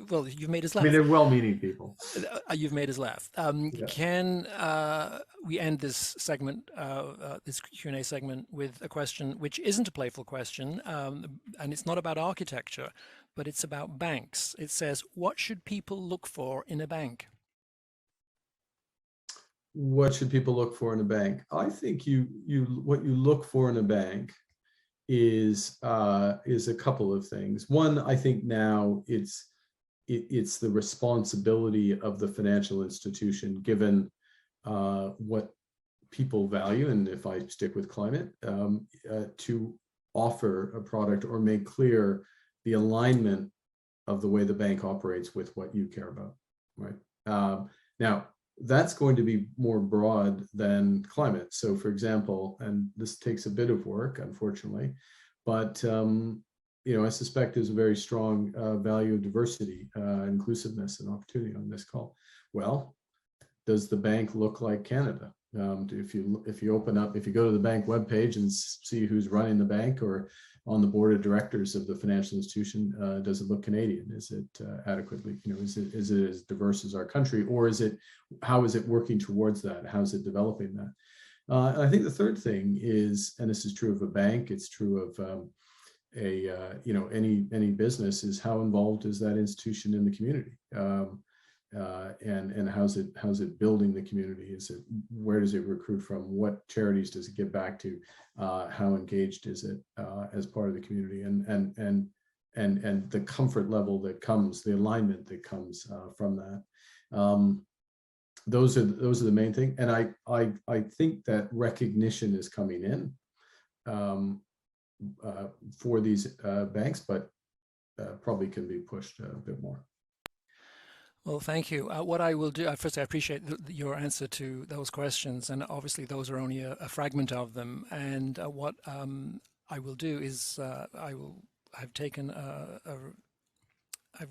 Well, you've made us laugh.
I mean, they're well-meaning people.
You've made us laugh.
Yeah.
Can we end this segment, this Q&A segment, with a question which isn't a playful question, and it's not about architecture, but it's about banks. It says, what should people look for in a bank?
What should people look for in a bank? I think what you look for in a bank is a couple of things. One, I think now it's the responsibility of the financial institution, given what people value, and if I stick with climate, to offer a product or make clear the alignment of the way the bank operates with what you care about, right? Now, that's going to be more broad than climate. So for example, and this takes a bit of work, unfortunately, but you know, I suspect there's a very strong value of diversity, inclusiveness, and opportunity on this call. Well, does the bank look like Canada? If you open up, if you go to the bank webpage and see who's running the bank or on the board of directors of the financial institution, does it look Canadian? Is it adequately, you know, is it as diverse as our country, or is it, how is it working towards that? How is it developing that? And I think the third thing is, and this is true of a bank, it's true of you know, any business, is how involved is that institution in the community? And how's it building the community? Where does it recruit from? What charities does it give back to? How engaged is it as part of the community? And the comfort level that comes, the alignment that comes from that. Those are the main thing. And I think that recognition is coming in for these banks, but probably can be pushed a bit more.
Well, thank you. What I will do, first, I appreciate your answer to those questions, and obviously those are only a fragment of them. And what I will do is I've taken I've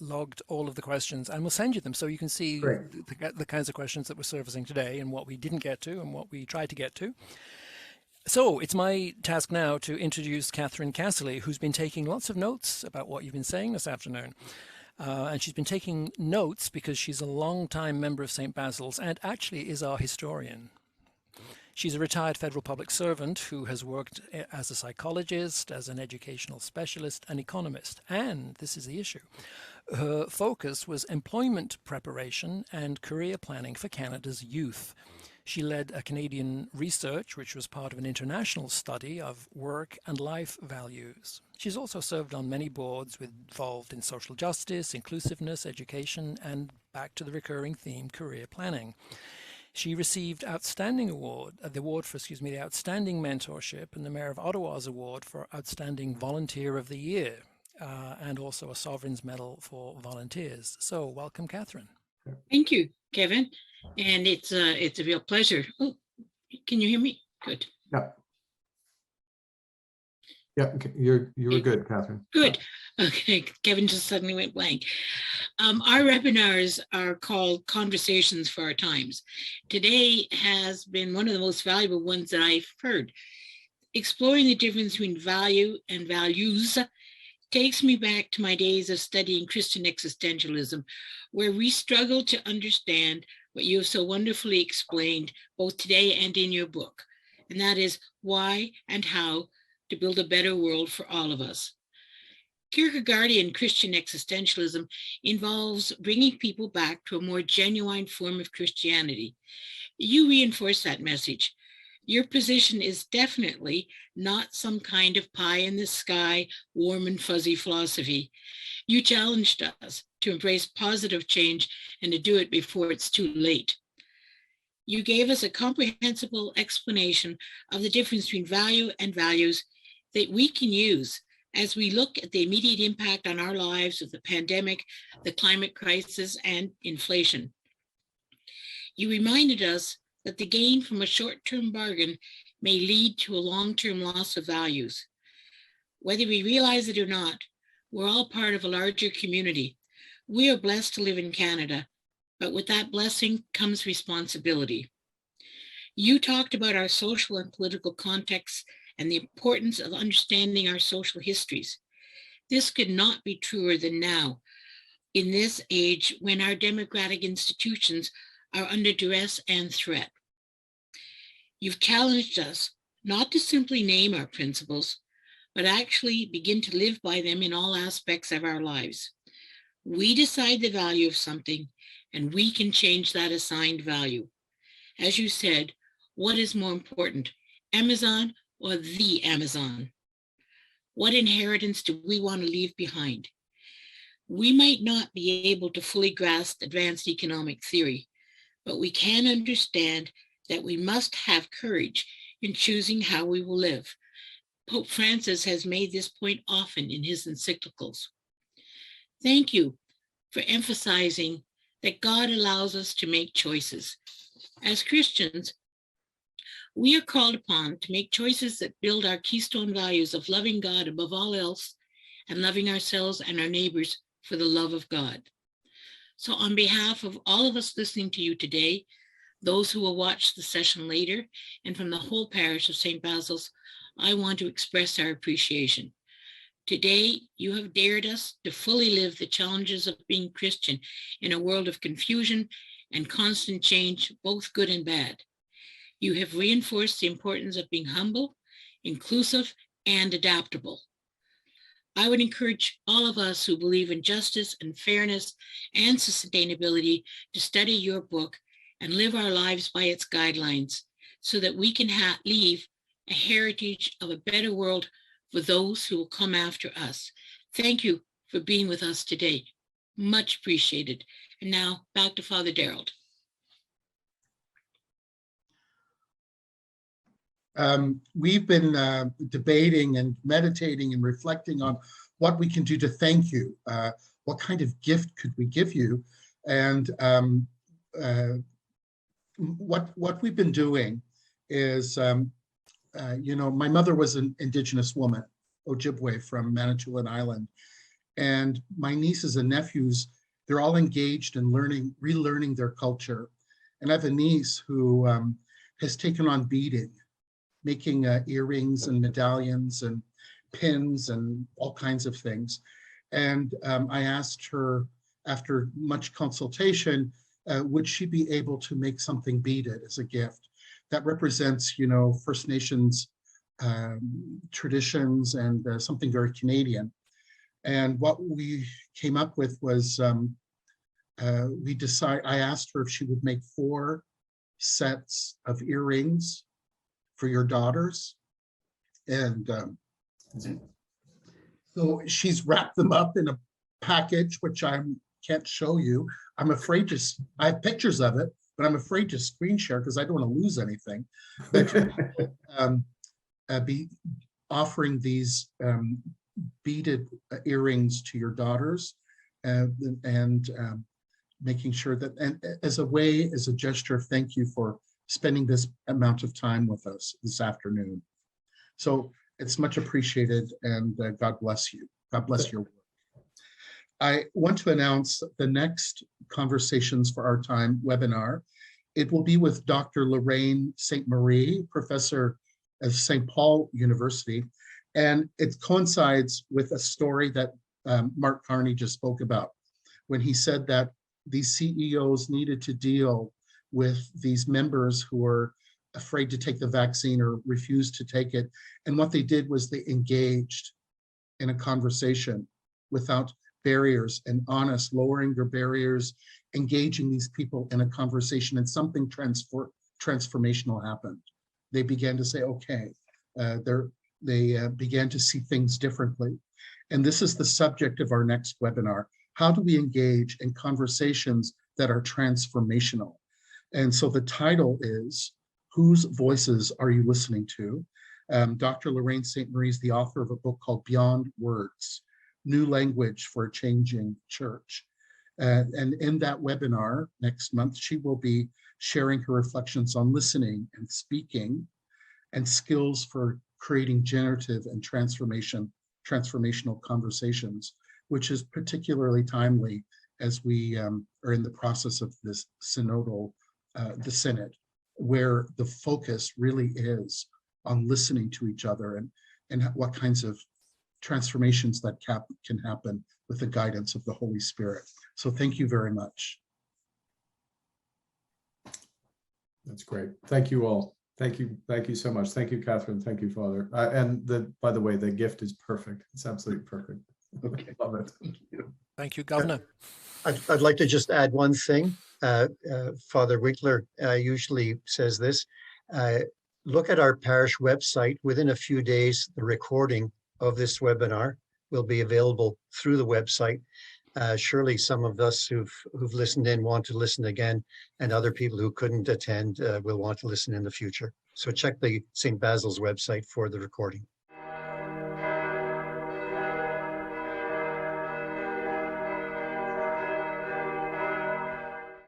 logged all of the questions, and we'll send you them so you can see the kinds of questions that we're servicing today and what we didn't get to and what we tried to get to. So it's my task now to introduce Catherine Cassidy, who's been taking lots of notes about what you've been saying this afternoon. And she's been taking notes because she's a long-time member of St. Basil's and actually is our historian. She's a retired federal public servant who has worked as a psychologist, as an educational specialist, and economist. And this is the issue. Her focus was employment preparation and career planning for Canada's youth. She led a Canadian research, which was part of an international study of work and life values. She's also served on many boards involved in social justice, inclusiveness, education, and back to the recurring theme, career planning. She received the Outstanding Mentorship and the Mayor of Ottawa's Award for Outstanding Volunteer of the Year, and also a Sovereign's Medal for Volunteers. So welcome, Catherine.
Thank you, Kevin. And it's a real pleasure. Oh, can you hear me? Good.
Yeah. Yeah, okay, you were good, Catherine.
Good. Okay, Kevin just suddenly went blank. Our webinars are called Conversations for Our Times. Today has been one of the most valuable ones that I've heard. Exploring the difference between value and values takes me back to my days of studying Christian existentialism, where we struggle to understand what you have so wonderfully explained both today and in your book, and that is why and how to build a better world for all of us. Kierkegaardian Christian existentialism involves bringing people back to a more genuine form of Christianity. You reinforce that message. Your position is definitely not some kind of pie in the sky, warm and fuzzy philosophy. You challenged us to embrace positive change and to do it before it's too late. You gave us a comprehensible explanation of the difference between value and values that we can use as we look at the immediate impact on our lives of the pandemic, the climate crisis, and inflation. You reminded us that the gain from a short-term bargain may lead to a long-term loss of values. Whether we realize it or not, we're all part of a larger community. We are blessed to live in Canada, but with that blessing comes responsibility. You talked about our social and political context and the importance of understanding our social histories. This could not be truer than now, in this age when our democratic institutions are under duress and threat. You've challenged us not to simply name our principles, but actually begin to live by them in all aspects of our lives. We decide the value of something, and we can change that assigned value. As you said, what is more important, Amazon or the Amazon? What inheritance do we want to leave behind? We might not be able to fully grasp advanced economic theory, but we can understand that we must have courage in choosing how we will live. Pope Francis has made this point often in his encyclicals. Thank you for emphasizing that God allows us to make choices. As Christians, we are called upon to make choices that build our keystone values of loving God above all else and loving ourselves and our neighbors for the love of God. So on behalf of all of us listening to you today, those who will watch the session later, and from the whole parish of St. Basil's, I want to express our appreciation. Today, you have dared us to fully live the challenges of being Christian in a world of confusion and constant change, both good and bad. You have reinforced the importance of being humble, inclusive, and adaptable. I would encourage all of us who believe in justice and fairness and sustainability to study your book and live our lives by its guidelines so that we can leave a heritage of a better world for those who will come after us. Thank you for being with us today. Much appreciated. And now back to Father Darrell.
We've been debating and meditating and reflecting on what we can do to thank you. What kind of gift could we give you? And what we've been doing is, my mother was an Indigenous woman, Ojibwe from Manitoulin Island, and my nieces and nephews, they're all engaged in relearning their culture. And I have a niece who has taken on beading, making earrings and medallions and pins and all kinds of things. And I asked her, after much consultation, would she be able to make something beaded as a gift that represents, First Nations traditions and something very Canadian. And what we came up with was, I asked her if she would make 4 sets of earrings for your daughters. And so she's wrapped them up in a package, which I can't show you. I'm afraid I have pictures of it, but I'm afraid to screen share because I don't want to lose anything. But be offering these beaded earrings to your daughters and making sure that, and as a gesture of thank you for spending this amount of time with us this afternoon. So It's much appreciated, and God bless you. God bless your work. I want to announce the next Conversations for Our Time webinar. It will be with Dr. Lorraine St. Marie, professor at St. Paul University, and it coincides with a story that Mark Carney just spoke about, when he said that these CEOs needed to deal with these members who were afraid to take the vaccine or refused to take it. And what they did was they engaged in a conversation without barriers and honest, lowering their barriers, engaging these people in a conversation, and something transformational happened. They began to say, okay, they began to see things differently. And this is the subject of our next webinar. How do we engage in conversations that are transformational? And so the title is, Whose Voices Are You Listening to? Dr. Lorraine St. Marie is the author of a book called Beyond Words, New Language for a Changing Church. And in that webinar next month, she will be sharing her reflections on listening and speaking and skills for creating generative and transformational conversations, which is particularly timely as we are in the process of this synodal, the Synod, where the focus really is on listening to each other and what kinds of transformations that can happen with the guidance of the Holy Spirit. So thank you very much.
That's great. Thank you all. Thank you. Thank you so much. Thank you, Catherine. Thank you, Father. By the way, the gift is perfect. It's absolutely perfect.
Okay.
Love it.
Thank you.
Thank you, Governor.
I'd like to just add one thing. Father Winkler usually says this. Look at our parish website. Within a few days, the recording of this webinar will be available through the website. Surely some of us who've listened in want to listen again, and other people who couldn't attend will want to listen in the future. So check the St. Basil's website for the recording.